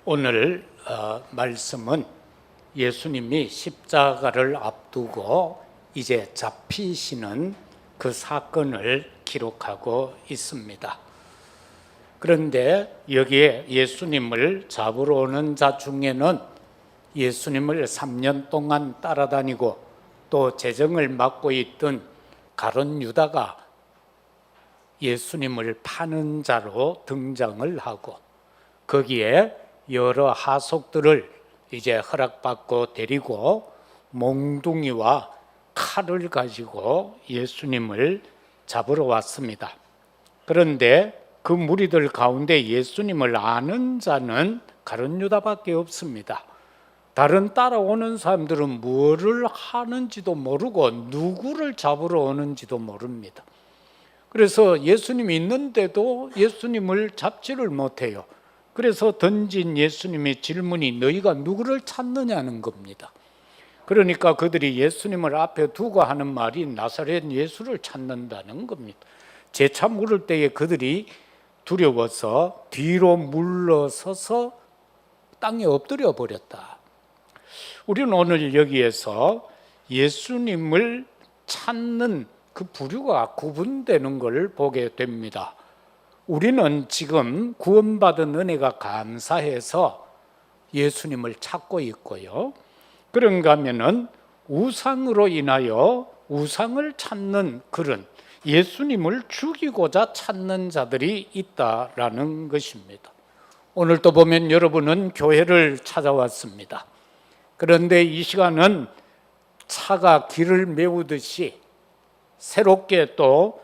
오늘 말씀은 예수님이 십자가를 앞두고 이제 잡히시는 그 사건을 기록하고 있습니다. 그런데 여기에 예수님을 잡으러 오는 자 중에는 예수님을 3년 동안 따라다니고 또 재정을 맡고 있던 가룟 유다가 예수님을 파는 자로 등장을 하고, 거기에 여러 하속들을 이제 허락받고 데리고 몽둥이와 칼을 가지고 예수님을 잡으러 왔습니다. 그런데 그 무리들 가운데 예수님을 아는 자는 가룟 유다밖에 없습니다. 다른 따라오는 사람들은 뭐를 하는지도 모르고 누구를 잡으러 오는지도 모릅니다. 그래서 예수님이 있는데도 예수님을 잡지를 못해요. 그래서 던진 예수님의 질문이 너희가 누구를 찾느냐는 겁니다. 그러니까 그들이 예수님을 앞에 두고 하는 말이 나사렛 예수를 찾는다는 겁니다. 재차 물을 때에 그들이 두려워서 뒤로 물러서서 땅에 엎드려 버렸다. 우리는 오늘 여기에서 예수님을 찾는 그 부류가 구분되는 것을 보게 됩니다. 우리는 지금 구원받은 은혜가 감사해서 예수님을 찾고 있고요. 그런가 하면은 우상으로 인하여 우상을 찾는 그런 예수님을 죽이고자 찾는 자들이 있다라는 것입니다. 오늘 또 보면 여러분은 교회를 찾아왔습니다. 그런데 이 시간은 차가 길을 메우듯이 새롭게 또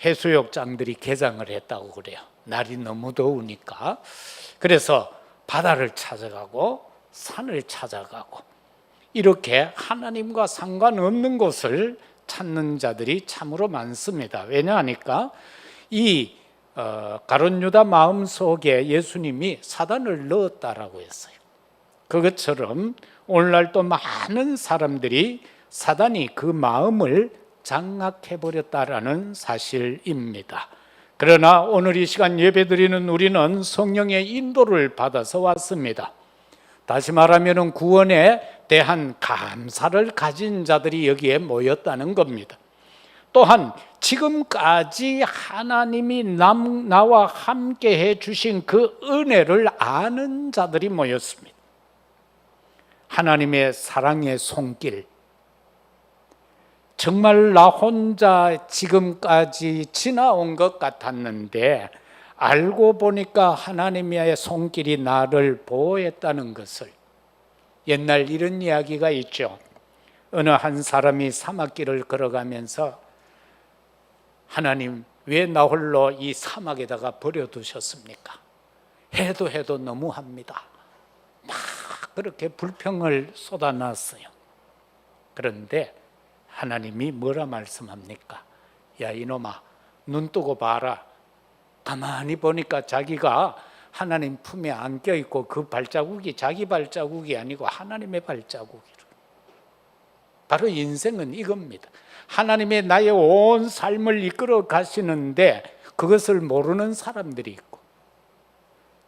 해수욕장들이 개장을 했다고 그래요. 날이 너무 더우니까. 그래서 바다를 찾아가고 산을 찾아가고 이렇게 하나님과 상관없는 곳을 찾는 자들이 참으로 많습니다. 왜냐하니까 이 가룟 유다 마음속에 예수님이 사단을 넣었다라고 했어요. 그것처럼 오늘날 또 많은 사람들이 사단이 그 마음을 장악해버렸다라는 사실입니다. 그러나 오늘 이 시간 예배드리는 우리는 성령의 인도를 받아서 왔습니다. 다시 말하면 구원에 대한 감사를 가진 자들이 여기에 모였다는 겁니다. 또한 지금까지 하나님이 나와 함께 해주신 그 은혜를 아는 자들이 모였습니다. 하나님의 사랑의 손길, 정말 나 혼자 지금까지 지나온 것 같았는데 알고 보니까 하나님의 손길이 나를 보호했다는 것을. 옛날 이런 이야기가 있죠. 어느 한 사람이 사막길을 걸어가면서 하나님 왜 나 홀로 이 사막에다가 버려두셨습니까? 해도 너무합니다. 막 그렇게 불평을 쏟아놨어요. 그런데 하나님이 뭐라 말씀합니까? 야 이놈아, 눈 뜨고 봐라. 가만히 보니까 자기가 하나님 품에 안겨 있고 그 발자국이 자기 발자국이 아니고 하나님의 발자국이로. 바로 인생은 이겁니다. 하나님의 나의 온 삶을 이끌어 가시는데 그것을 모르는 사람들이 있고,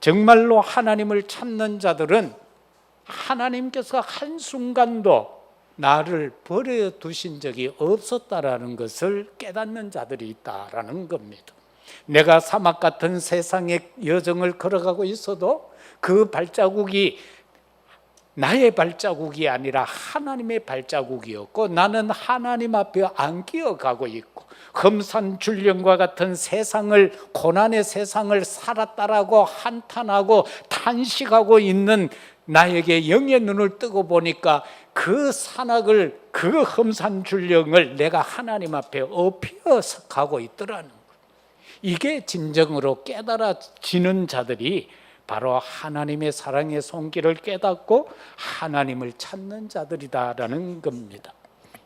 정말로 하나님을 찾는 자들은 하나님께서 한순간도 나를 버려두신 적이 없었다라는 것을 깨닫는 자들이 있다라는 겁니다. 내가 사막 같은 세상의 여정을 걸어가고 있어도 그 발자국이 나의 발자국이 아니라 하나님의 발자국이었고, 나는 하나님 앞에 안 기어가고 있고, 험산출령과 같은 세상을, 고난의 세상을 살았다라고 한탄하고 탄식하고 있는 나에게 영의 눈을 뜨고 보니까 그 산악을, 그 험산출령을 내가 하나님 앞에 업혀서 가고 있더라는 거예요. 이게 진정으로 깨달아지는 자들이 바로 하나님의 사랑의 손길을 깨닫고 하나님을 찾는 자들이다라는 겁니다.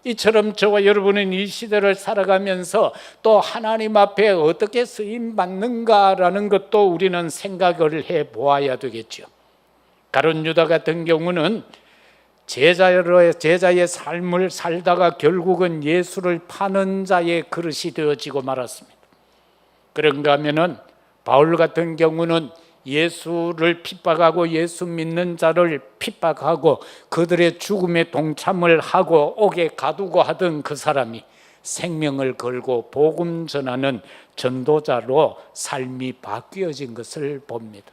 이처럼 저와 여러분은 이 시대를 살아가면서 또 하나님 앞에 어떻게 쓰임받는가라는 것도 우리는 생각을 해보아야 되겠죠. 가룟 유다 같은 경우는 제자의 삶을 살다가 결국은 예수를 파는 자의 그릇이 되어지고 말았습니다. 그런가 하면은 바울 같은 경우는 예수를 핍박하고 예수 믿는 자를 핍박하고 그들의 죽음에 동참을 하고 옥에 가두고 하던 그 사람이 생명을 걸고 복음 전하는 전도자로 삶이 바뀌어진 것을 봅니다.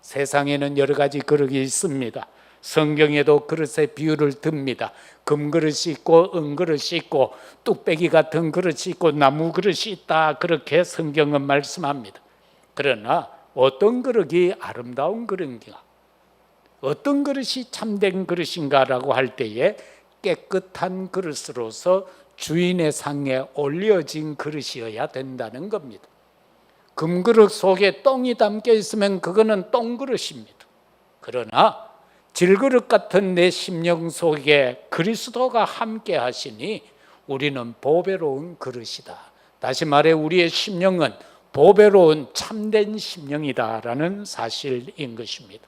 세상에는 여러 가지 그릇이 있습니다. 성경에도 그릇의 비유를 듭니다. 금그릇이 있고 은그릇이 있고 뚝배기 같은 그릇이 있고 나무 그릇이 있다, 그렇게 성경은 말씀합니다. 그러나 어떤 그릇이 아름다운 그릇인가, 어떤 그릇이 참된 그릇인가라고 할 때에 깨끗한 그릇으로서 주인의 상에 올려진 그릇이어야 된다는 겁니다. 금그릇 속에 똥이 담겨 있으면 그거는 똥그릇입니다. 그러나 질그릇 같은 내 심령 속에 그리스도가 함께 하시니 우리는 보배로운 그릇이다. 다시 말해 우리의 심령은 보배로운 참된 심령이다라는 사실인 것입니다.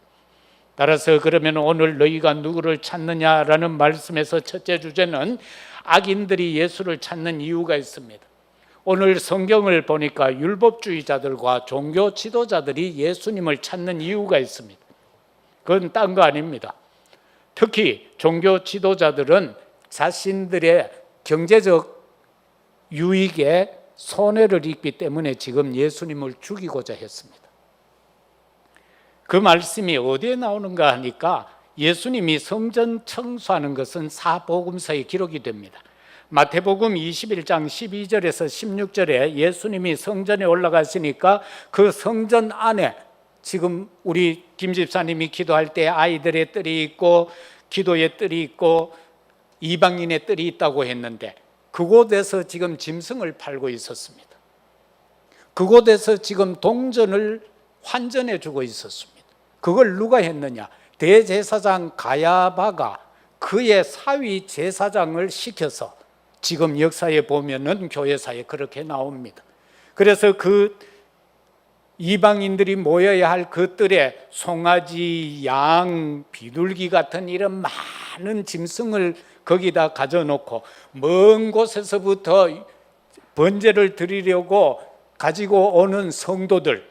따라서 그러면 오늘 너희가 누구를 찾느냐라는 말씀에서 첫째 주제는 악인들이 예수를 찾는 이유가 있습니다. 오늘 성경을 보니까 율법주의자들과 종교 지도자들이 예수님을 찾는 이유가 있습니다. 그건 딴 거 아닙니다. 특히 종교 지도자들은 자신들의 경제적 유익에 손해를 입기 때문에 지금 예수님을 죽이고자 했습니다. 그 말씀이 어디에 나오는가 하니까 예수님이 성전 청소하는 것은 사복음서에 기록이 됩니다. 마태복음 21장 12절에서 16절에 예수님이 성전에 올라가시니까 그 성전 안에 지금 우리 김 집사님이 기도할 때 아이들의 뜰이 있고 기도의 뜰이 있고 이방인의 뜰이 있다고 했는데 그곳에서 지금 짐승을 팔고 있었습니다. 그곳에서 지금 동전을 환전해 주고 있었습니다. 그걸 누가 했느냐? 대제사장 가야바가 그의 사위 제사장을 시켜서 지금 역사에 보면은 교회사에 그렇게 나옵니다. 그래서 그 이방인들이 모여야 할 그 뜰에 송아지, 양, 비둘기 같은 이런 많은 짐승을 거기다 가져놓고 먼 곳에서부터 번제를 드리려고 가지고 오는 성도들,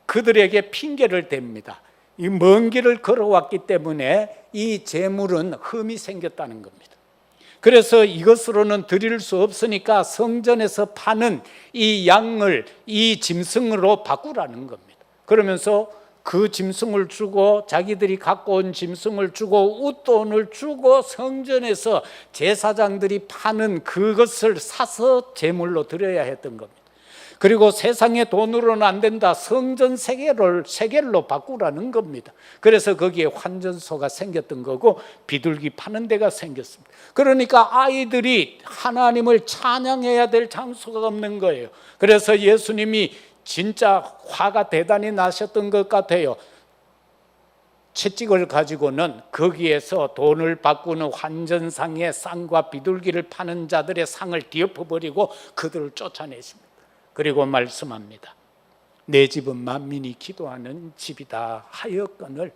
그들에게 핑계를 댑니다. 이 먼 길을 걸어왔기 때문에 이 재물은 흠이 생겼다는 겁니다. 그래서 이것으로는 드릴 수 없으니까 성전에서 파는 이 양을 이 짐승으로 바꾸라는 겁니다. 그러면서 그 짐승을 주고 자기들이 갖고 온 짐승을 주고 웃돈을 주고 성전에서 제사장들이 파는 그것을 사서 제물로 드려야 했던 겁니다. 그리고 세상의 돈으로는 안 된다. 성전 세겔로 바꾸라는 겁니다. 그래서 거기에 환전소가 생겼던 거고 비둘기 파는 데가 생겼습니다. 그러니까 아이들이 하나님을 찬양해야 될 장소가 없는 거예요. 그래서 예수님이 진짜 화가 대단히 나셨던 것 같아요. 채찍을 가지고는 거기에서 돈을 바꾸는 환전상의 쌍과 비둘기를 파는 자들의 상을 뒤엎어버리고 그들을 쫓아내십니다. 그리고 말씀합니다. 내 집은 만민이 기도하는 집이다 하였거늘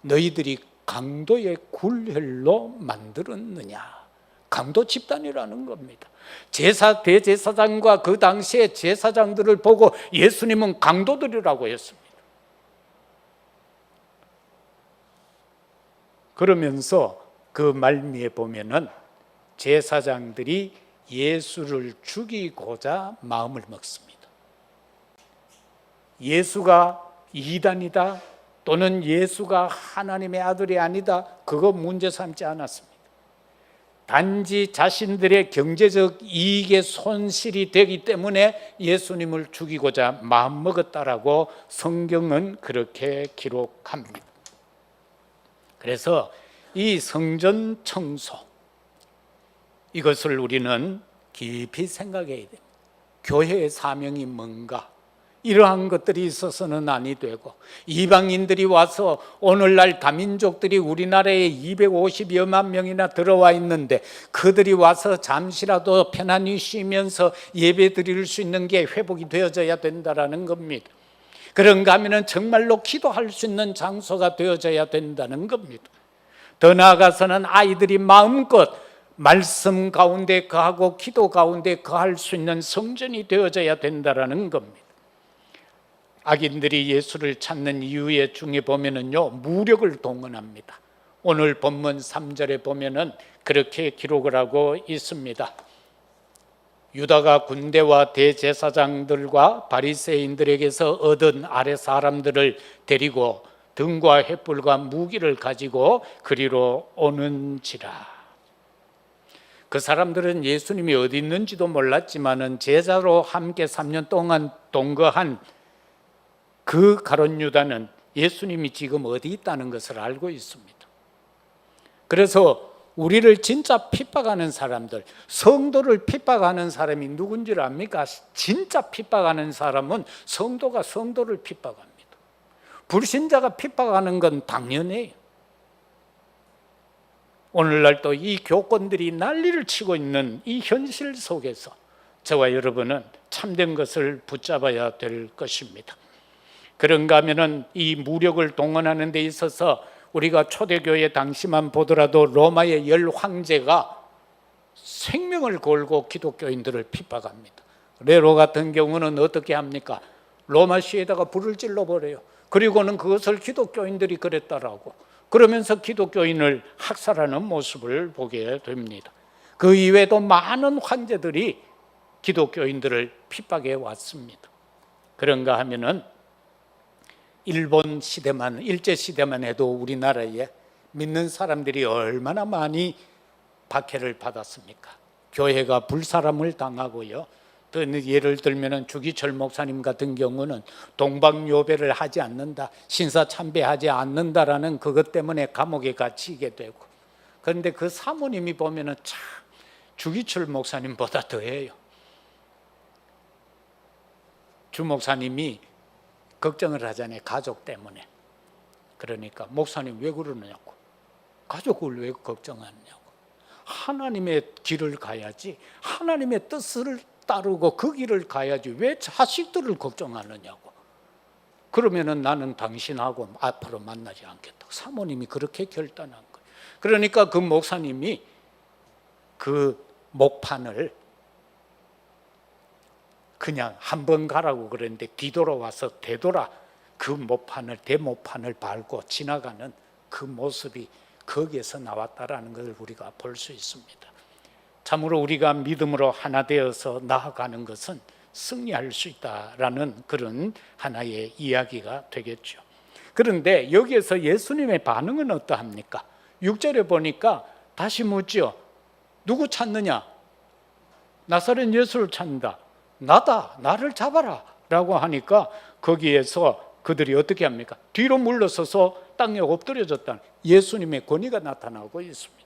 너희들이 강도의 굴혈로 만들었느냐. 강도 집단이라는 겁니다. 대제사장과 그 당시의 제사장들을 보고 예수님은 강도들이라고 했습니다. 그러면서 그 말미에 보면은 제사장들이 예수를 죽이고자 마음을 먹습니다. 예수가 이단이다 또는 예수가 하나님의 아들이 아니다, 그거 문제 삼지 않았습니다. 단지 자신들의 경제적 이익의 손실이 되기 때문에 예수님을 죽이고자 마음먹었다라고 성경은 그렇게 기록합니다. 그래서 이 성전 청소, 이것을 우리는 깊이 생각해야 됩니다. 교회의 사명이 뭔가, 이러한 것들이 있어서는 아니 되고, 이방인들이 와서 오늘날 다민족들이 우리나라에 250여만 명이나 들어와 있는데 그들이 와서 잠시라도 편안히 쉬면서 예배 드릴 수 있는 게 회복이 되어져야 된다는 겁니다. 그런가 하면 정말로 기도할 수 있는 장소가 되어져야 된다는 겁니다. 더 나아가서는 아이들이 마음껏 말씀 가운데 거하고 기도 가운데 거할 수 있는 성전이 되어져야 된다는 겁니다. 악인들이 예수를 찾는 이유 중에 보면은요, 무력을 동원합니다. 오늘 본문 3절에 보면은 그렇게 기록을 하고 있습니다. 유다가 군대와 대제사장들과 바리새인들에게서 얻은 아랫 사람들을 데리고 등과 횃불과 무기를 가지고 그리로 오는지라. 그 사람들은 예수님이 어디 있는지도 몰랐지만은 제자로 함께 3년 동안 동거한 그 가룟 유다는 예수님이 지금 어디 있다는 것을 알고 있습니다. 그래서 우리를 진짜 핍박하는 사람들, 성도를 핍박하는 사람이 누군지를 압니까? 진짜 핍박하는 사람은 성도가 성도를 핍박합니다. 불신자가 핍박하는 건 당연해요. 오늘날 또 이 교권들이 난리를 치고 있는 이 현실 속에서 저와 여러분은 참된 것을 붙잡아야 될 것입니다. 그런가 하면은 이 무력을 동원하는 데 있어서 우리가 초대교회 당시만 보더라도 로마의 10 황제가 생명을 걸고 기독교인들을 핍박합니다. 네로 같은 경우는 어떻게 합니까? 로마 시에다가 불을 질러버려요. 그리고는 그것을 기독교인들이 그랬다라고 그러면서 기독교인을 학살하는 모습을 보게 됩니다. 그 이외에도 많은 황제들이 기독교인들을 핍박해 왔습니다. 그런가 하면은 일본 시대만, 일제 시대만 해도 우리나라에 믿는 사람들이 얼마나 많이 박해를 받았습니까? 교회가 불사람을 당하고요. 또 예를 들면 주기철 목사님 같은 경우는 동방요배를 하지 않는다, 신사참배하지 않는다라는 그것 때문에 감옥에 갇히게 되고, 그런데 그 사모님이 보면은 참 주기철 목사님보다 더해요. 주 목사님이 걱정을 하잖아요, 가족 때문에. 그러니까 목사님 왜 그러느냐고, 가족을 왜 걱정하느냐고. 하나님의 길을 가야지, 하나님의 뜻을 따르고 그 길을 가야지 왜 자식들을 걱정하느냐고. 그러면은 나는 당신하고 앞으로 만나지 않겠다고 사모님이 그렇게 결단한 거예요. 그러니까 그 목사님이 그 목판을 그냥 한 번 가라고 그랬는데 뒤돌아와서 되돌아 그 목판을, 대목판을 밟고 지나가는 그 모습이 거기에서 나왔다라는 것을 우리가 볼 수 있습니다. 참으로 우리가 믿음으로 하나 되어서 나아가는 것은 승리할 수 있다라는 그런 하나의 이야기가 되겠죠. 그런데 여기에서 예수님의 반응은 어떠합니까? 6절에 보니까 다시 묻죠. 누구 찾느냐? 나사렛 예수를 찾는다. 나다, 나를 잡아라 라고 하니까 거기에서 그들이 어떻게 합니까? 뒤로 물러서서 땅에 엎드려졌다는 예수님의 권위가 나타나고 있습니다.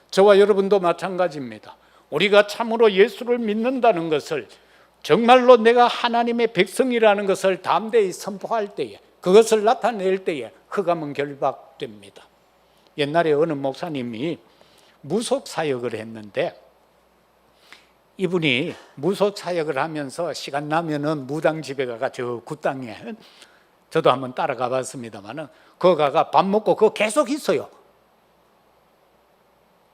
저와 여러분도 마찬가지입니다. 우리가 참으로 예수를 믿는다는 것을, 정말로 내가 하나님의 백성이라는 것을 담대히 선포할 때에, 그것을 나타낼 때에 흑암은 결박됩니다. 옛날에 어느 목사님이 무속 사역을 했는데, 이분이 무속 사역을 하면서 시간 나면은 무당 집에 가가 저 굿당에, 저도 한번 따라가 봤습니다만은 거기 가가 밥 먹고 그거 계속 있어요.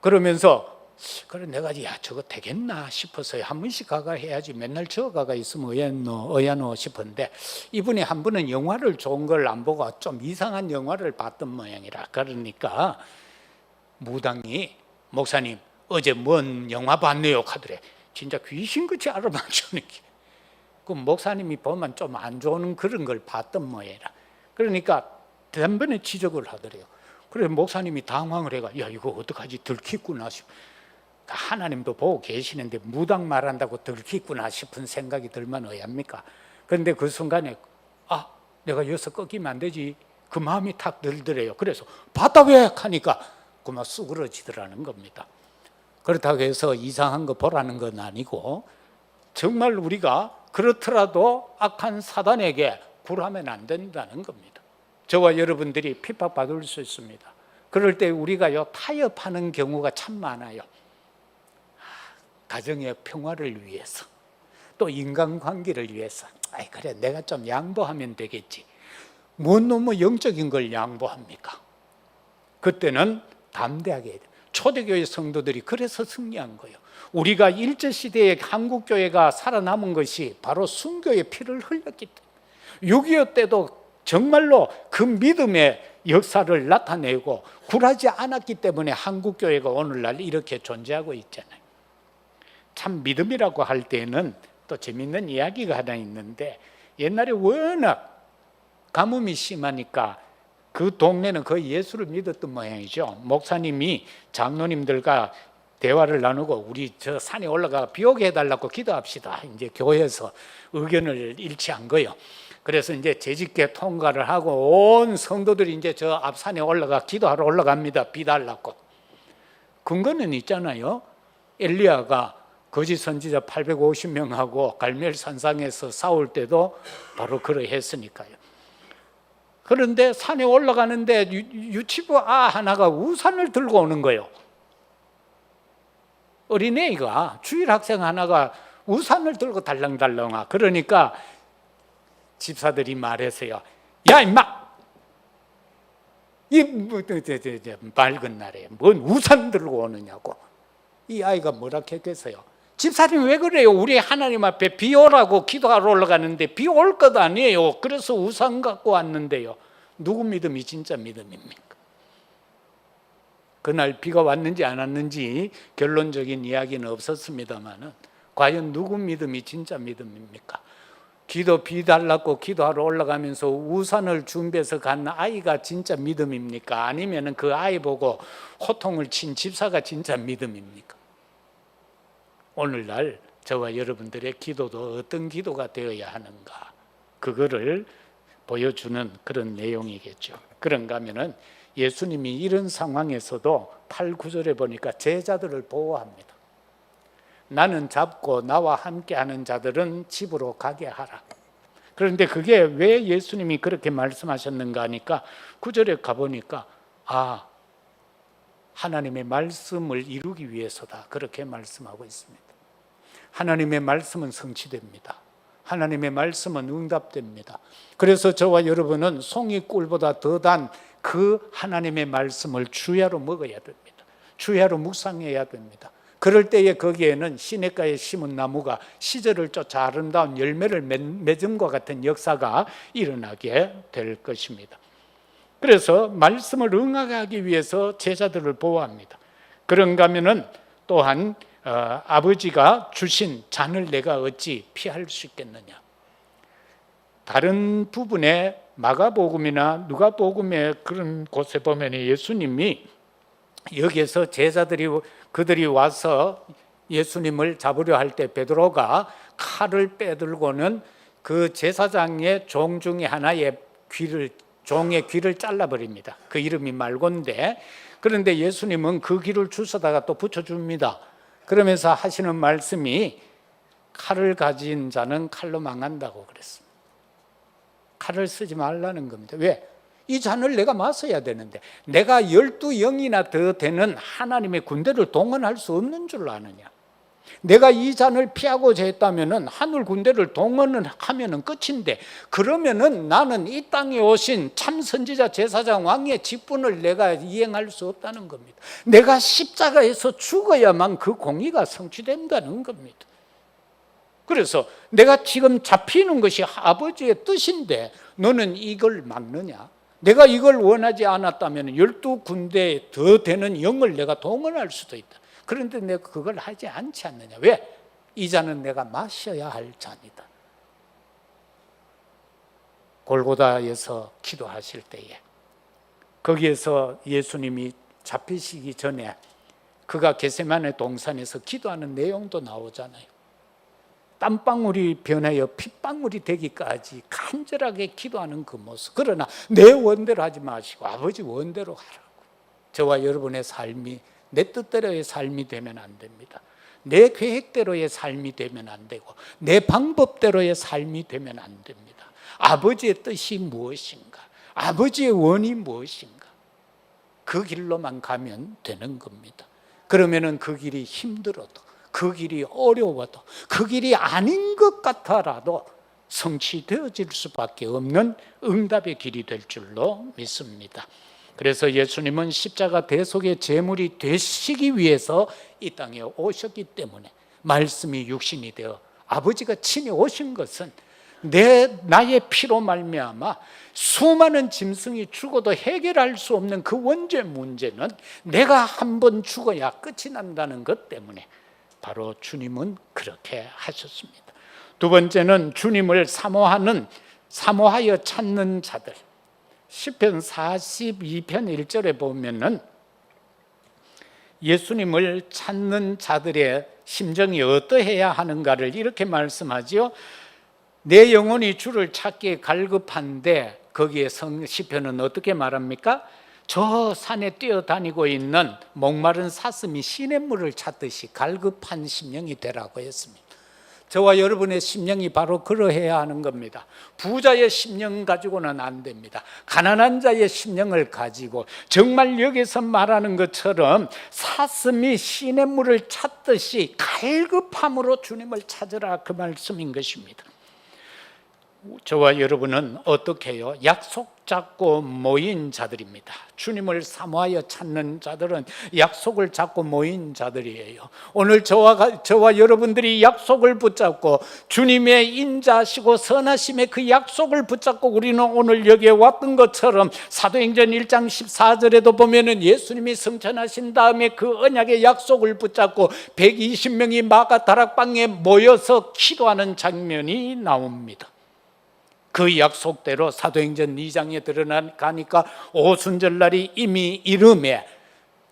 그러면서 그래 내가 야 저거 되겠나 싶어서 한 번씩 가가 해야지 맨날 저 가가 있으면 어야노 싶었는데, 이분이 한 번은 영화를 좋은 걸 안 보고 좀 이상한 영화를 봤던 모양이라. 그러니까 무당이 목사님 어제 뭔 영화 봤네요 하더래. 진짜 귀신같이 알아맞추는 게. 그 목사님이 보면 좀 안 좋은 그런 걸 봤던 모양이라. 그러니까 단번에 지적을 하더래요. 그래 목사님이 당황을 해가 야 이거 어떡하지, 들켰구나 싶어. 하나님도 보고 계시는데 무당 말한다고 들켰구나 싶은 생각이 들면 어합니까? 그런데 그 순간에 아 내가 여기서 꺾이면 안 되지, 그 마음이 탁 들더래요. 그래서 봤다 왜 하니까 그만 쑥그러지더라는 겁니다. 그렇다고 해서 이상한 거 보라는 건 아니고, 정말 우리가 그렇더라도 악한 사단에게 굴하면 안 된다는 겁니다. 저와 여러분들이 핍박받을 수 있습니다. 그럴 때 우리가요 타협하는 경우가 참 많아요. 가정의 평화를 위해서, 또 인간관계를 위해서 아이 그래 내가 좀 양보하면 되겠지. 뭔 너무 영적인 걸 양보합니까? 그때는 담대하게 해야 돼요. 초대교회 성도들이 그래서 승리한 거예요. 우리가 일제시대에 한국교회가 살아남은 것이 바로 순교의 피를 흘렸기 때문에, 6.25 때도 정말로 그 믿음의 역사를 나타내고 굴하지 않았기 때문에 한국교회가 오늘날 이렇게 존재하고 있잖아요. 참 믿음이라고 할 때는 또 재밌는 이야기가 하나 있는데, 옛날에 워낙 가뭄이 심하니까 그 동네는 거의 예수를 믿었던 모양이죠. 목사님이 장로님들과 대화를 나누고 우리 저 산에 올라가 비 오게 해달라고 기도합시다. 이제 교회에서 의견을 일치한 거예요. 그래서 이제 재직계 통과를 하고 온 성도들이 이제 저 앞산에 올라가 기도하러 올라갑니다. 비 달라고. 근거는 있잖아요. 엘리야가 거짓 선지자 850명하고 갈멜 산상에서 싸울 때도 바로 그러했으니까요. 그런데 산에 올라가는데 유치부 하나가 우산을 들고 오는 거예요. 어린애가, 주일 학생 하나가 우산을 들고 달랑달랑. 그러니까 집사들이 말했어요. 야 임마! 이 맑은 날에 뭔 우산 들고 오느냐고. 이 아이가 뭐라 했겠어요? 집사님 왜 그래요? 우리 하나님 앞에 비 오라고 기도하러 올라가는데 비 올 것 아니에요. 그래서 우산 갖고 왔는데요. 누구 믿음이 진짜 믿음입니까? 그날 비가 왔는지 안 왔는지 결론적인 이야기는 없었습니다만, 과연 누구 믿음이 진짜 믿음입니까? 비 달라고 기도하러 올라가면서 우산을 준비해서 간 아이가 진짜 믿음입니까? 아니면 그 아이 보고 호통을 친 집사가 진짜 믿음입니까? 오늘날 저와 여러분들의 기도도 어떤 기도가 되어야 하는가, 그거를 보여주는 그런 내용이겠죠. 그런가 하면은 예수님이 이런 상황에서도 8, 9절에 보니까 제자들을 보호합니다. 나는 잡고 나와 함께하는 자들은 집으로 가게 하라. 그런데 그게 왜 예수님이 그렇게 말씀하셨는가 하니까 9절에 가보니까 하나님의 말씀을 이루기 위해서다, 그렇게 말씀하고 있습니다. 하나님의 말씀은 성취됩니다. 하나님의 말씀은 응답됩니다. 그래서 저와 여러분은 송이꿀보다 더 단 그 하나님의 말씀을 주야로 먹어야 됩니다. 주야로 묵상해야 됩니다. 그럴 때에 거기에는 시냇가에 심은 나무가 시절을 쫓아 아름다운 열매를 맺음과 같은 역사가 일어나게 될 것입니다. 그래서 말씀을 응하게 하기 위해서 제자들을 보호합니다. 그런가 하면은 또한 아버지가 주신 잔을 내가 어찌 피할 수 있겠느냐. 다른 부분에 마가복음이나 누가복음의 그런 곳에 보면 예수님이 여기에서 그들이 와서 예수님을 잡으려 할 때 베드로가 칼을 빼들고는 그 제사장의 종 중에 하나의 종의 귀를 잘라버립니다. 그 이름이 말고인데, 그런데 예수님은 그 귀를 주워다가 또 붙여줍니다. 그러면서 하시는 말씀이 칼을 가진 자는 칼로 망한다고 그랬습니다. 칼을 쓰지 말라는 겁니다. 왜? 이 잔을 내가 마셔야 되는데, 내가 12영이나 더 되는 하나님의 군대를 동원할 수 없는 줄 아느냐. 내가 이 잔을 피하고자 했다면 하늘 군대를 동원을 하면 끝인데, 그러면은 나는 이 땅에 오신 참 선지자 제사장 왕의 직분을 내가 이행할 수 없다는 겁니다. 내가 십자가에서 죽어야만 그 공의가 성취된다는 겁니다. 그래서 내가 지금 잡히는 것이 아버지의 뜻인데 너는 이걸 막느냐? 내가 이걸 원하지 않았다면 12군데 더 되는 영을 내가 동원할 수도 있다. 그런데 내가 그걸 하지 않지 않느냐? 왜? 이 잔은 내가 마셔야 할 잔이다. 골고다에서 기도하실 때에 거기에서 예수님이 잡히시기 전에 그가 겟세마네 동산에서 기도하는 내용도 나오잖아요. 땀방울이 변하여 핏방울이 되기까지 간절하게 기도하는 그 모습. 그러나 내 원대로 하지 마시고 아버지 원대로 하라고. 저와 여러분의 삶이 내 뜻대로의 삶이 되면 안 됩니다. 내 계획대로의 삶이 되면 안 되고 내 방법대로의 삶이 되면 안 됩니다. 아버지의 뜻이 무엇인가? 아버지의 원이 무엇인가? 그 길로만 가면 되는 겁니다. 그러면은 그 길이 힘들어도, 그 길이 어려워도, 그 길이 아닌 것 같아라도 성취되어질 수밖에 없는 응답의 길이 될 줄로 믿습니다. 그래서 예수님은 십자가 대속의 제물이 되시기 위해서 이 땅에 오셨기 때문에, 말씀이 육신이 되어 아버지가 친히 오신 것은 나의 피로 말미암아 수많은 짐승이 죽어도 해결할 수 없는 그 원죄 문제는 내가 한번 죽어야 끝이 난다는 것 때문에 바로 주님은 그렇게 하셨습니다. 두 번째는 주님을 사모하여 찾는 자들. 시편 42편 1절에 보면은 예수님을 찾는 자들의 심정이 어떠해야 하는가를 이렇게 말씀하지요. 내 영혼이 주를 찾기에 갈급한데, 거기에 시편은 어떻게 말합니까? 저 산에 뛰어다니고 있는 목마른 사슴이 시냇물을 찾듯이 갈급한 심령이 되라고 했습니다. 저와 여러분의 심령이 바로 그러해야 하는 겁니다. 부자의 심령 가지고는 안 됩니다. 가난한 자의 심령을 가지고 정말 여기서 말하는 것처럼 사슴이 시냇물을 찾듯이 갈급함으로 주님을 찾으라, 그 말씀인 것입니다. 저와 여러분은 어떻게 해요? 약속 잡고 모인 자들입니다. 주님을 사모하여 찾는 자들은 약속을 잡고 모인 자들이에요. 오늘 저와 여러분들이 약속을 붙잡고 주님의 인자하시고 선하심의 그 약속을 붙잡고 우리는 오늘 여기에 왔던 것처럼 사도행전 1장 14절에도 보면은 예수님이 승천하신 다음에 그 언약의 약속을 붙잡고 120명이 마가다락방에 모여서 기도하는 장면이 나옵니다. 그 약속대로 사도행전 2장에 들어가니까 오순절날이 이미 이름에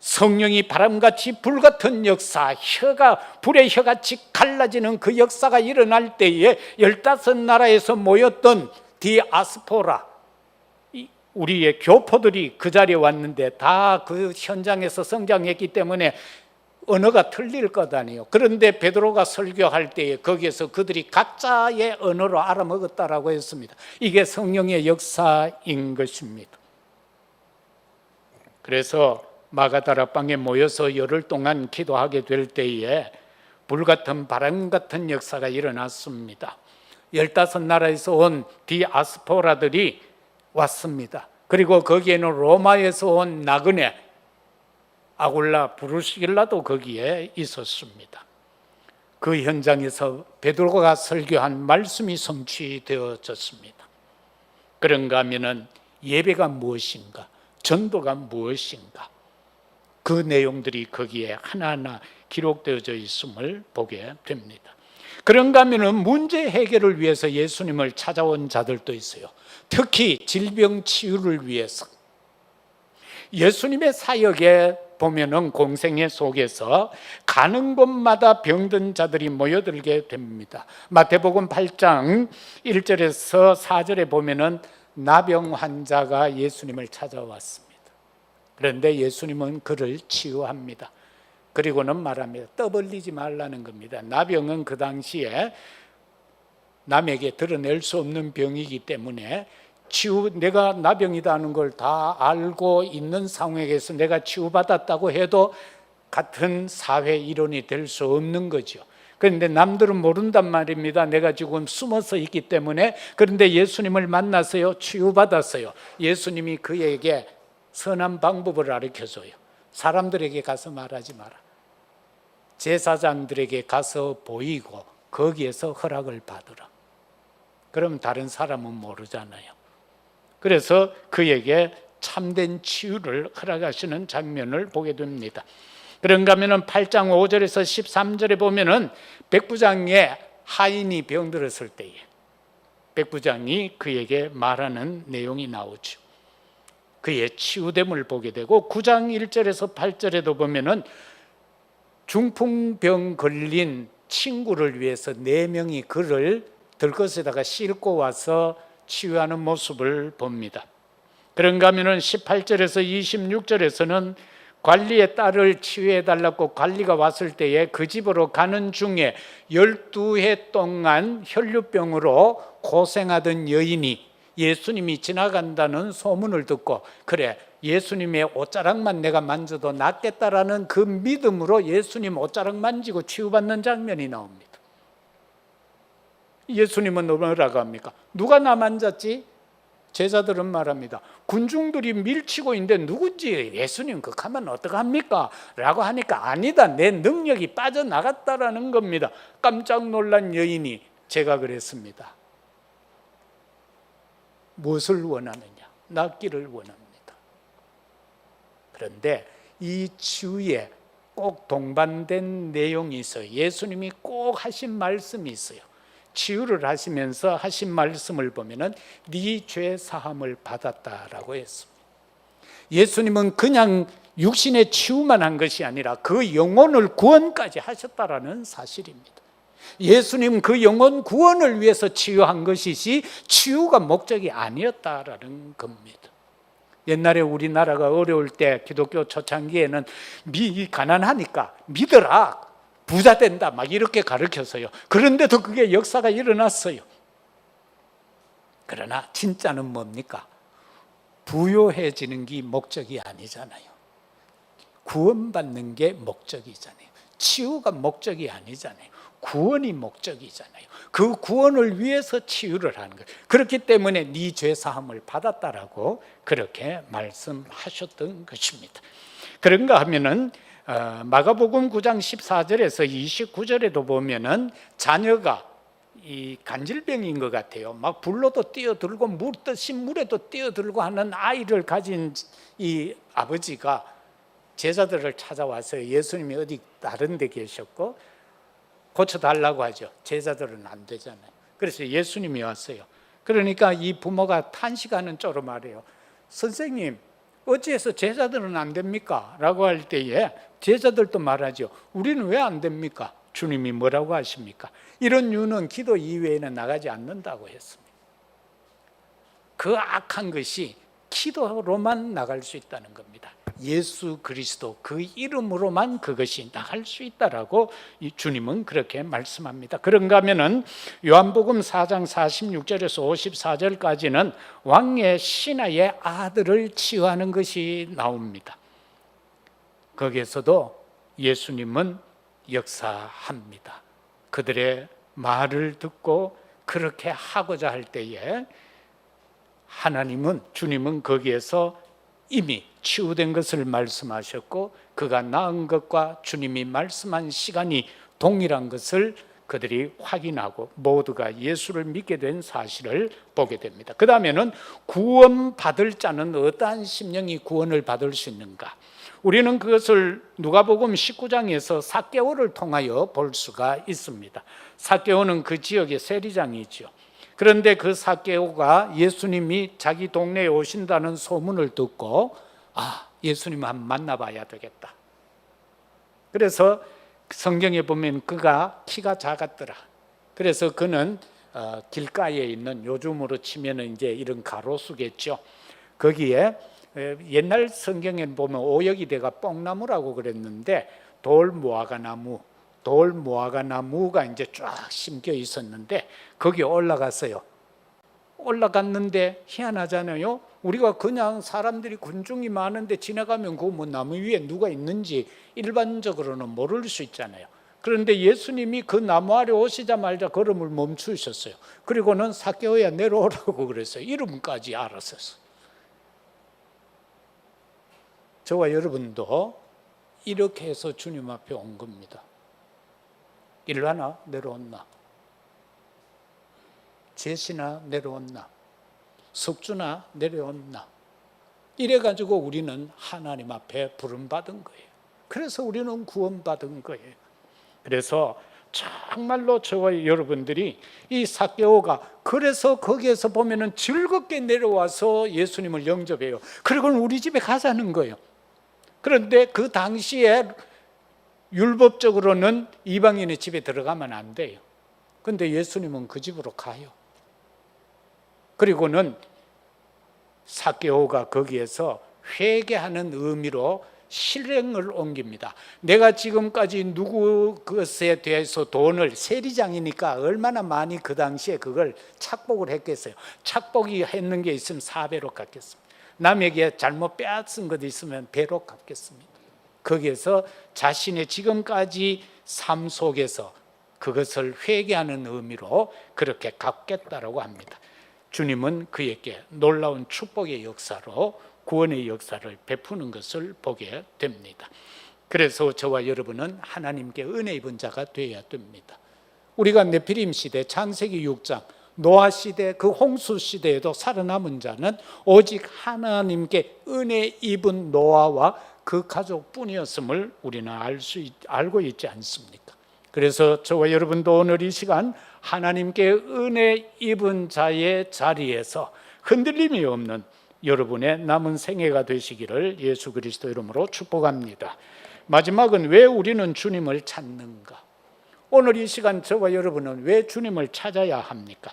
성령이 바람같이 불같은 역사, 불의 혀같이 갈라지는 그 역사가 일어날 때에 15나라에서 모였던 디아스포라, 우리의 교포들이 그 자리에 왔는데 다 그 현장에서 성장했기 때문에 언어가 틀릴 것 아니에요. 그런데 베드로가 설교할 때에 거기에서 그들이 각자의 언어로 알아먹었다라고 했습니다. 이게 성령의 역사인 것입니다. 그래서 마가다락방에 모여서 열흘 동안 기도하게 될 때에 불같은 바람 같은 역사가 일어났습니다. 15나라에서 온 디아스포라들이 왔습니다. 그리고 거기에는 로마에서 온 나그네 아굴라 브루시길라도 거기에 있었습니다. 그 현장에서 베드로가 설교한 말씀이 성취되어졌습니다. 그런가 하면은 예배가 무엇인가, 전도가 무엇인가, 그 내용들이 거기에 하나하나 기록되어져 있음을 보게 됩니다. 그런가 하면은 문제 해결을 위해서 예수님을 찾아온 자들도 있어요. 특히 질병 치유를 위해서. 예수님의 사역에 보면은 공생애 속에서 가는 곳마다 병든 자들이 모여들게 됩니다. 마태복음 8장 1절에서 4절에 보면은 나병 환자가 예수님을 찾아왔습니다. 그런데 예수님은 그를 치유합니다. 그리고는 말합니다. 떠벌리지 말라는 겁니다. 나병은 그 당시에 남에게 드러낼 수 없는 병이기 때문에 내가 나병이다 하는 걸 다 알고 있는 상황에서 내가 치유받았다고 해도 같은 사회 일원이 될 수 없는 거죠. 그런데 남들은 모른단 말입니다. 내가 지금 숨어서 있기 때문에. 그런데 예수님을 만났어요. 치유받았어요. 예수님이 그에게 선한 방법을 가르쳐줘요. 사람들에게 가서 말하지 마라. 제사장들에게 가서 보이고 거기에서 허락을 받으라. 그럼 다른 사람은 모르잖아요. 그래서 그에게 참된 치유를 허락하시는 장면을 보게 됩니다. 그런가 하면 8장 5절에서 13절에 보면은 백부장의 하인이 병들었을 때에 백부장이 그에게 말하는 내용이 나오죠. 그의 치유됨을 보게 되고 9장 1절에서 8절에도 보면은 중풍병 걸린 친구를 위해서 4명이 그를 들것에다가 싣고 와서 치유하는 모습을 봅니다. 그런가 하면 18절에서 26절에서는 관리의 딸을 치유해달라고 관리가 왔을 때에 그 집으로 가는 중에 12해 동안 혈류병으로 고생하던 여인이 예수님이 지나간다는 소문을 듣고 그래 예수님의 옷자락만 내가 만져도 낫겠다라는 그 믿음으로 예수님 옷자락 만지고 치유받는 장면이 나옵니다. 예수님은 뭐라고 합니까? 누가 나 만졌지? 제자들은 말합니다. 군중들이 밀치고 있는데 누군지 예수님 그거 하면 어떡합니까? 라고 하니까 아니다, 내 능력이 빠져나갔다라는 겁니다. 깜짝 놀란 여인이 제가 그랬습니다. 무엇을 원하느냐? 낫기를 원합니다. 그런데 이 치유에 꼭 동반된 내용이 있어요. 예수님이 꼭 하신 말씀이 있어요. 치유를 하시면서 하신 말씀을 보면은 네 죄 사함을 받았다라고 했습니다. 예수님은 그냥 육신의 치유만 한 것이 아니라 그 영혼을 구원까지 하셨다라는 사실입니다. 예수님은 그 영혼 구원을 위해서 치유한 것이지 치유가 목적이 아니었다라는 겁니다. 옛날에 우리나라가 어려울 때 기독교 초창기에는 가난하니까 믿어라, 부자 된다 막 이렇게 가르쳐서요. 그런데도 그게 역사가 일어났어요. 그러나 진짜는 뭡니까? 부유해지는 게 목적이 아니잖아요. 구원받는 게 목적이잖아요. 치유가 목적이 아니잖아요. 구원이 목적이잖아요. 그 구원을 위해서 치유를 하는 거예요. 그렇기 때문에 네 죄 사함을 받았다라고 그렇게 말씀하셨던 것입니다. 그런가 하면은 마가복음 9장 14절에서 29절에도 보면은 자녀가 이 간질병인 것 같아요. 막 불로도 뛰어들고 물에도 뛰어들고 하는 아이를 가진 이 아버지가 제자들을 찾아와서 예수님이 어디 다른 데 계셨고 고쳐달라고 하죠. 제자들은 안 되잖아요. 그래서 예수님이 왔어요. 그러니까 이 부모가 탄식하는 쪽으로 말해요. 선생님, 어찌해서 제자들은 안 됩니까? 라고 할 때에 제자들도 말하죠. 우리는 왜 안 됩니까? 주님이 뭐라고 하십니까? 이런 이유는 기도 이외에는 나가지 않는다고 했습니다. 그 악한 것이 기도로만 나갈 수 있다는 겁니다. 예수 그리스도 그 이름으로만 그것이 나갈 수 있다라고 주님은 그렇게 말씀합니다. 그런가 하면은 요한복음 4장 46절에서 54절까지는 왕의 신하의 아들을 치유하는 것이 나옵니다. 거기에서도 예수님은 역사합니다. 그들의 말을 듣고 그렇게 하고자 할 때에 주님은 거기에서 이미 치유된 것을 말씀하셨고 그가 나은 것과 주님이 말씀한 시간이 동일한 것을 그들이 확인하고 모두가 예수를 믿게 된 사실을 보게 됩니다. 그 다음에는 구원받을 자는 어떠한 심령이 구원을 받을 수 있는가? 우리는 그것을 누가복음 19장에서 삭개오를 통하여 볼 수가 있습니다. 삭개오는 그 지역의 세리장이죠. 그런데 그 삭개오가 예수님이 자기 동네에 오신다는 소문을 듣고 예수님 한번 만나봐야 되겠다. 그래서 성경에 보면 그가 키가 작았더라. 그래서 그는 길가에 있는, 요즘으로 치면은 이제 이런 가로수겠죠. 거기에 옛날 성경에 보면 오역이대가 뽕나무라고 그랬는데 돌무화과나무가 이제 쫙 심겨 있었는데 거기 올라갔어요. 올라갔는데 희한하잖아요. 우리가 그냥 사람들이 군중이 많은데 지나가면 그 뭐 나무 위에 누가 있는지 일반적으로는 모를 수 있잖아요. 그런데 예수님이 그 나무 아래 오시자마자 걸음을 멈추셨어요. 그리고는 삭개오야 내려오라고 그랬어요. 이름까지 알았었어요. 저와 여러분도 이렇게 해서 주님 앞에 온 겁니다. 일하나 내려온나, 제시나 내려온나, 석주나 내려온나, 이래가지고 우리는 하나님 앞에 부름받은 거예요. 그래서 우리는 구원받은 거예요. 그래서 정말로 저와 여러분들이 이 삭개오가 그래서 거기에서 보면은 즐겁게 내려와서 예수님을 영접해요. 그리고 우리 집에 가자는 거예요. 그런데 그 당시에 율법적으로는 이방인의 집에 들어가면 안 돼요. 그런데 예수님은 그 집으로 가요. 그리고는 삭개오가 거기에서 회개하는 의미로 실행을 옮깁니다. 내가 지금까지 누구 것에 대해서 돈을, 세리장이니까 얼마나 많이 그 당시에 그걸 착복을 했겠어요. 착복이 했는 게 있으면 4배로 갚겠습니다. 남에게 잘못 빼앗은 것이 있으면 배로 갚겠습니다. 거기에서 자신의 지금까지 삶 속에서 그것을 회개하는 의미로 그렇게 갚겠다라고 합니다. 주님은 그에게 놀라운 축복의 역사로 구원의 역사를 베푸는 것을 보게 됩니다. 그래서 저와 여러분은 하나님께 은혜 입은 자가 되어야 됩니다. 우리가 네피림 시대 창세기 6장 노아 시대, 그 홍수 시대에도 살아남은 자는 오직 하나님께 은혜 입은 노아와 그 가족뿐이었음을 우리는 알고 있지 않습니까? 그래서 저와 여러분도 오늘 이 시간 하나님께 은혜 입은 자의 자리에서 흔들림이 없는 여러분의 남은 생애가 되시기를 예수 그리스도 이름으로 축복합니다. 마지막은 왜 우리는 주님을 찾는가? 오늘 이 시간 저와 여러분은 왜 주님을 찾아야 합니까?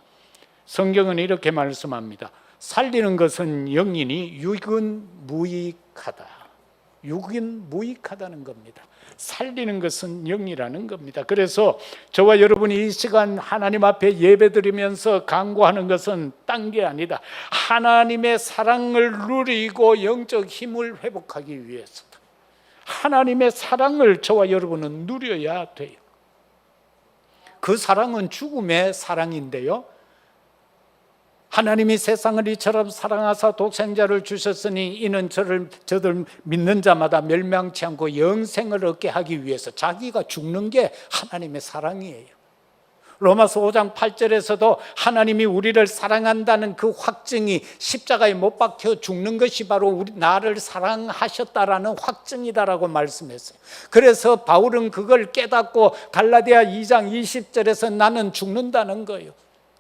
성경은 이렇게 말씀합니다. 살리는 것은 영이니 육은 무익하다. 육은 무익하다는 겁니다. 살리는 것은 영이라는 겁니다. 그래서 저와 여러분이 이 시간 하나님 앞에 예배드리면서 간구하는 것은 딴 게 아니다. 하나님의 사랑을 누리고 영적 힘을 회복하기 위해서다. 하나님의 사랑을 저와 여러분은 누려야 돼요. 그 사랑은 죽음의 사랑인데요, 하나님이 세상을 이처럼 사랑하사 독생자를 주셨으니 이는 저들 믿는 자마다 멸망치 않고 영생을 얻게 하기 위해서 자기가 죽는 게 하나님의 사랑이에요. 로마서 5장 8절에서도 하나님이 우리를 사랑한다는 그 확증이 십자가에 못 박혀 죽는 것이 바로 나를 사랑하셨다라는 확증이다라고 말씀했어요. 그래서 바울은 그걸 깨닫고 갈라디아 2장 20절에서 나는 죽는다는 거예요.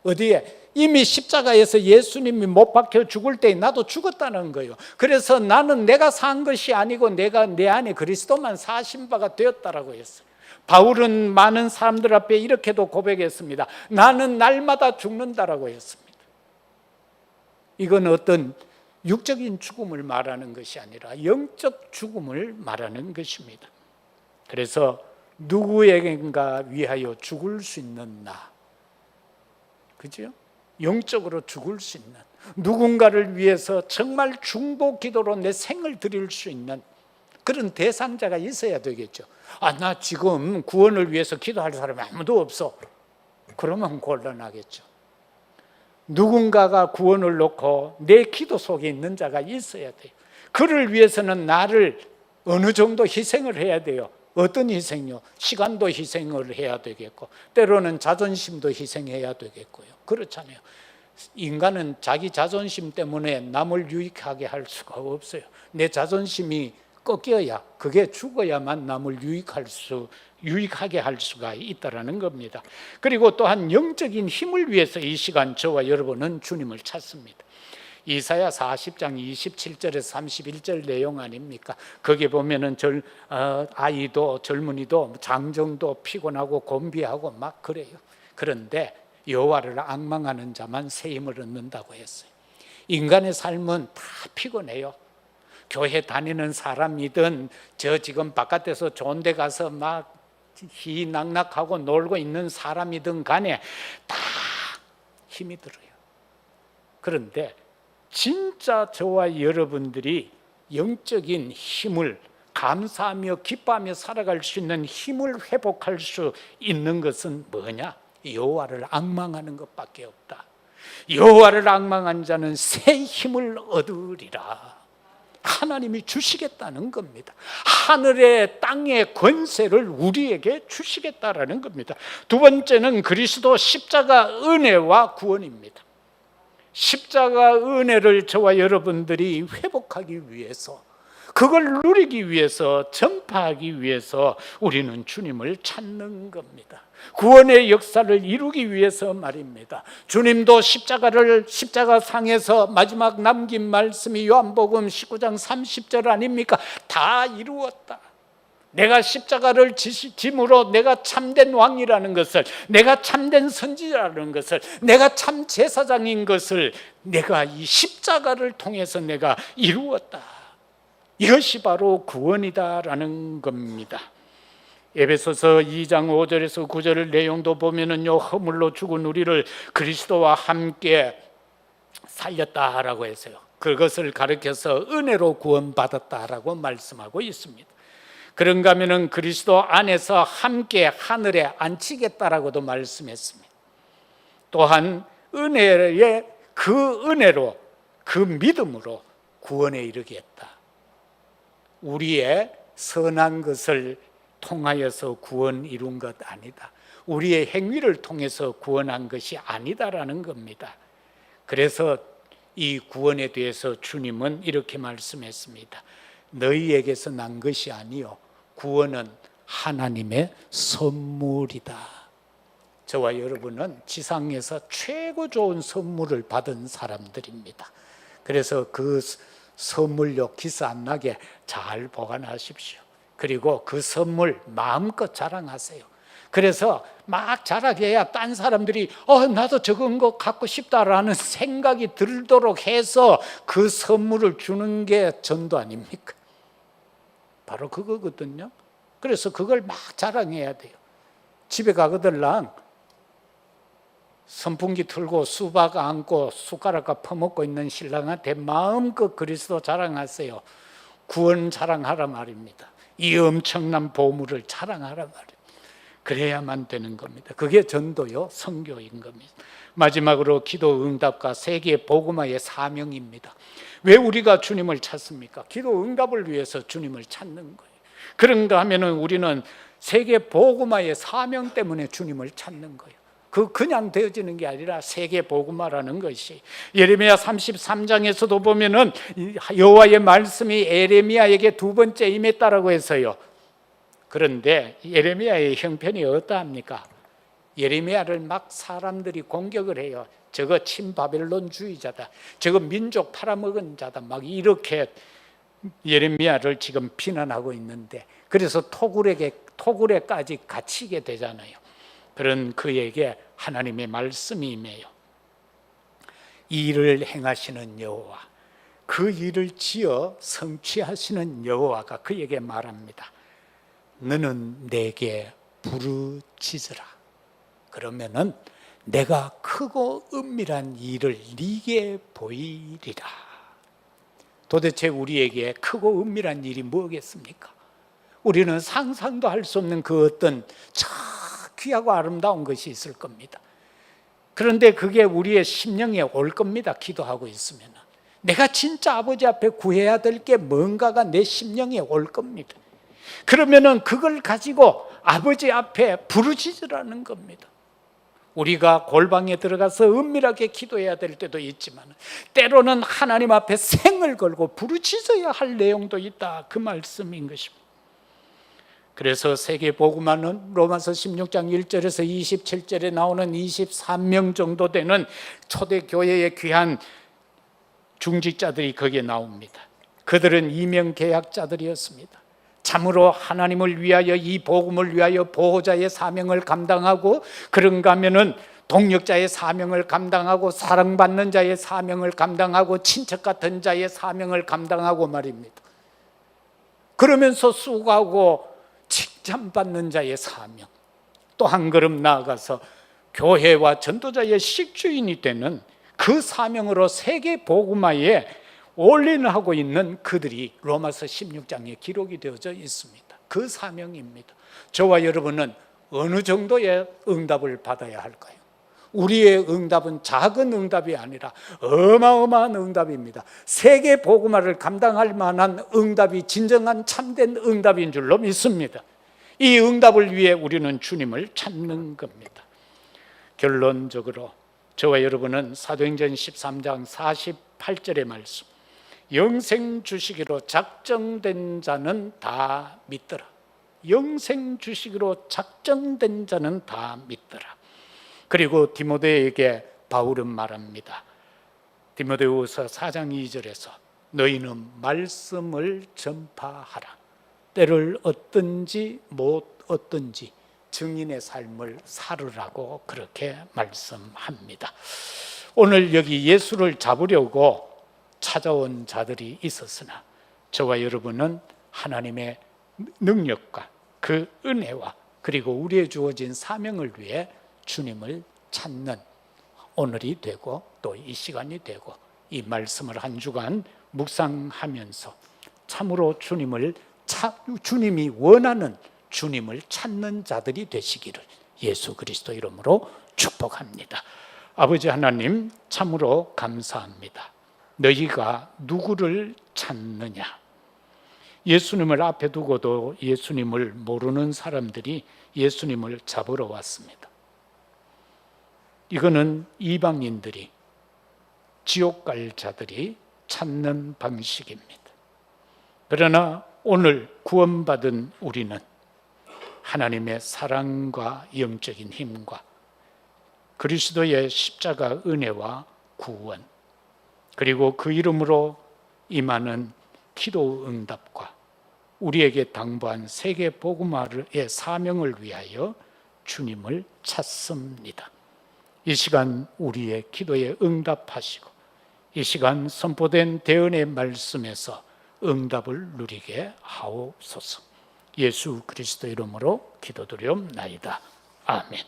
어디에? 이미 십자가에서 예수님이 못 박혀 죽을 때 나도 죽었다는 거예요. 그래서 나는 내가 산 것이 아니고 내가 내 안에 그리스도만 사신 바가 되었다라고 했어요. 바울은 많은 사람들 앞에 이렇게도 고백했습니다. 나는 날마다 죽는다라고 했습니다. 이건 어떤 육적인 죽음을 말하는 것이 아니라 영적 죽음을 말하는 것입니다. 그래서 누구에겐가 위하여 죽을 수 있는 나, 그죠? 영적으로 죽을 수 있는, 누군가를 위해서 정말 중보 기도로 내 생을 드릴 수 있는 그런 대상자가 있어야 되겠죠. 나 지금 구원을 위해서 기도할 사람이 아무도 없어. 그러면 곤란하겠죠. 누군가가 구원을 놓고 내 기도 속에 있는 자가 있어야 돼요. 그를 위해서는 나를 어느 정도 희생을 해야 돼요. 어떤 희생요? 시간도 희생을 해야 되겠고, 때로는 자존심도 희생해야 되겠고요. 그렇잖아요. 인간은 자기 자존심 때문에 남을 유익하게 할 수가 없어요. 내 자존심이 꺾여야, 그게 죽어야만 남을 유익하게 할 수가 있다라는 겁니다. 그리고 또한 영적인 힘을 위해서 이 시간 저와 여러분은 주님을 찾습니다. 이사야 40장 27절에서 31절 내용 아닙니까? 거기에 보면은 아이도 젊은이도 장정도 피곤하고 곤비하고 막 그래요. 그런데 여호와를 앙망하는 자만 새 힘을 얻는다고 했어요. 인간의 삶은 다 피곤해요. 교회 다니는 사람이든 저 지금 바깥에서 좋은 데 가서 막 희낙낙하고 놀고 있는 사람이든 간에 다 힘이 들어요. 그런데 진짜 저와 여러분들이 영적인 힘을 감사하며 기뻐하며 살아갈 수 있는 힘을 회복할 수 있는 것은 뭐냐? 여호와를 앙망하는 것밖에 없다. 여호와를 앙망한 자는 새 힘을 얻으리라. 하나님이 주시겠다는 겁니다. 하늘의 땅의 권세를 우리에게 주시겠다라는 겁니다. 두 번째는 그리스도 십자가 은혜와 구원입니다. 십자가 은혜를 저와 여러분들이 회복하기 위해서, 그걸 누리기 위해서, 전파하기 위해서 우리는 주님을 찾는 겁니다. 구원의 역사를 이루기 위해서 말입니다. 주님도 십자가 상에서 마지막 남긴 말씀이 요한복음 19장 30절 아닙니까? 다 이루었다. 내가 십자가를 짐으로 내가 참된 왕이라는 것을, 내가 참된 선지자라는 것을, 내가 참 제사장인 것을 내가 이 십자가를 통해서 내가 이루었다. 이것이 바로 구원이다라는 겁니다. 에베소서 2장 5절에서 9절 내용도 보면은요, 허물로 죽은 우리를 그리스도와 함께 살렸다라고 했어요. 그것을 가르쳐서 은혜로 구원받았다라고 말씀하고 있습니다. 그런가 하면은 그리스도 안에서 함께 하늘에 앉히겠다라고도 말씀했습니다. 또한 은혜의 그 은혜로, 그 믿음으로 구원에 이르겠다. 우리의 선한 것을 통하여서 구원 이룬 것 아니다. 우리의 행위를 통해서 구원한 것이 아니다라는 겁니다. 그래서 이 구원에 대해서 주님은 이렇게 말씀했습니다. 너희에게서 난 것이 아니요 구원은 하나님의 선물이다. 저와 여러분은 지상에서 최고 좋은 선물을 받은 사람들입니다. 그래서 그 선물요 기스 안 나게 잘 보관하십시오. 그리고 그 선물 마음껏 자랑하세요. 그래서 막 자랑해야 딴 사람들이 나도 저건 거 갖고 싶다라는 생각이 들도록 해서 그 선물을 주는 게 전도 아닙니까? 바로 그거거든요. 그래서 그걸 막 자랑해야 돼요. 집에 가거들랑 선풍기 틀고 수박 안고 숟가락과 퍼먹고 있는 신랑한테 마음껏 그리스도 자랑하세요. 구원 자랑하라 말입니다. 이 엄청난 보물을 자랑하라 말입니다. 그래야만 되는 겁니다. 그게 전도요, 선교인 겁니다. 마지막으로 기도 응답과 세계 복음화의 사명입니다. 왜 우리가 주님을 찾습니까? 기도 응답을 위해서 주님을 찾는 거예요. 그런가 하면은 우리는 세계 복음화의 사명 때문에 주님을 찾는 거예요. 그냥 되어지는 게 아니라 세계 복음화라는 것이 예레미야 33장에서도 보면은 여호와의 말씀이 에레미야에게 두 번째 임했다라고 해서요. 그런데 예레미야의 형편이 어떠합니까? 예레미야를 막 사람들이 공격을 해요. 저거 친바벨론주의자다. 저거 민족 팔아먹은 자다. 막 이렇게 예레미야를 지금 비난하고 있는데 그래서 토굴에까지 갇히게 되잖아요. 그런 그에게 하나님의 말씀이 임해요. 이 일을 행하시는 여호와, 그 일을 지어 성취하시는 여호와가 그에게 말합니다. 너는 내게 부르짖으라. 그러면은 내가 크고 은밀한 일을 네게 보이리라. 도대체 우리에게 크고 은밀한 일이 뭐겠습니까? 우리는 상상도 할 수 없는 그 어떤 참 귀하고 아름다운 것이 있을 겁니다. 그런데 그게 우리의 심령에 올 겁니다. 기도하고 있으면 내가 진짜 아버지 앞에 구해야 될 게 뭔가가 내 심령에 올 겁니다. 그러면은 그걸 가지고 아버지 앞에 부르짖으라는 겁니다. 우리가 골방에 들어가서 은밀하게 기도해야 될 때도 있지만 때로는 하나님 앞에 생을 걸고 부르짖어야 할 내용도 있다. 그 말씀인 것입니다. 그래서 세계 복음화는 로마서 16장 1절에서 27절에 나오는 23명 정도 되는 초대교회의 귀한 중직자들이 거기에 나옵니다. 그들은 이명계약자들이었습니다. 참으로 하나님을 위하여 이 복음을 위하여 보호자의 사명을 감당하고 그런가 하면은 동력자의 사명을 감당하고 사랑받는 자의 사명을 감당하고 친척 같은 자의 사명을 감당하고 말입니다. 그러면서 수고하고 칭찬받는 자의 사명, 또 한 걸음 나아가서 교회와 전도자의 식주인이 되는 그 사명으로 세계 복음화에 올인하고 있는 그들이 로마서 16장에 기록이 되어져 있습니다. 그 사명입니다. 저와 여러분은 어느 정도의 응답을 받아야 할까요? 우리의 응답은 작은 응답이 아니라 어마어마한 응답입니다. 세계 복음화를 감당할 만한 응답이 진정한 참된 응답인 줄로 믿습니다. 이 응답을 위해 우리는 주님을 찾는 겁니다. 결론적으로 저와 여러분은 사도행전 13장 48절의 말씀, 영생 주시기로 작정된 자는 다 믿더라. 영생 주시기로 작정된 자는 다 믿더라. 그리고 디모데에게 바울은 말합니다. 디모데후서 4장 2절에서 너희는 말씀을 전파하라. 때를 얻든지 못 얻든지 증인의 삶을 살으라고 그렇게 말씀합니다. 오늘 여기 예수를 잡으려고 찾아온 자들이 있었으나 저와 여러분은 하나님의 능력과 그 은혜와 그리고 우리의 주어진 사명을 위해 주님을 찾는 오늘이 되고 또 이 시간이 되고 이 말씀을 한 주간 묵상하면서 참으로 주님이 원하는 주님을 찾는 자들이 되시기를 예수 그리스도 이름으로 축복합니다. 아버지 하나님 참으로 감사합니다. 너희가 누구를 찾느냐? 예수님을 앞에 두고도 예수님을 모르는 사람들이 예수님을 잡으러 왔습니다. 이거는 이방인들이, 지옥 갈 자들이 찾는 방식입니다. 그러나 오늘 구원받은 우리는 하나님의 사랑과 영적인 힘과 그리스도의 십자가 은혜와 구원, 그리고 그 이름으로 임하는 기도 응답과 우리에게 당부한 세계 복음화의 사명을 위하여 주님을 찾습니다. 이 시간 우리의 기도에 응답하시고 이 시간 선포된 대언의 말씀에서 응답을 누리게 하옵소서. 예수 그리스도 이름으로 기도드리옵나이다. 아멘.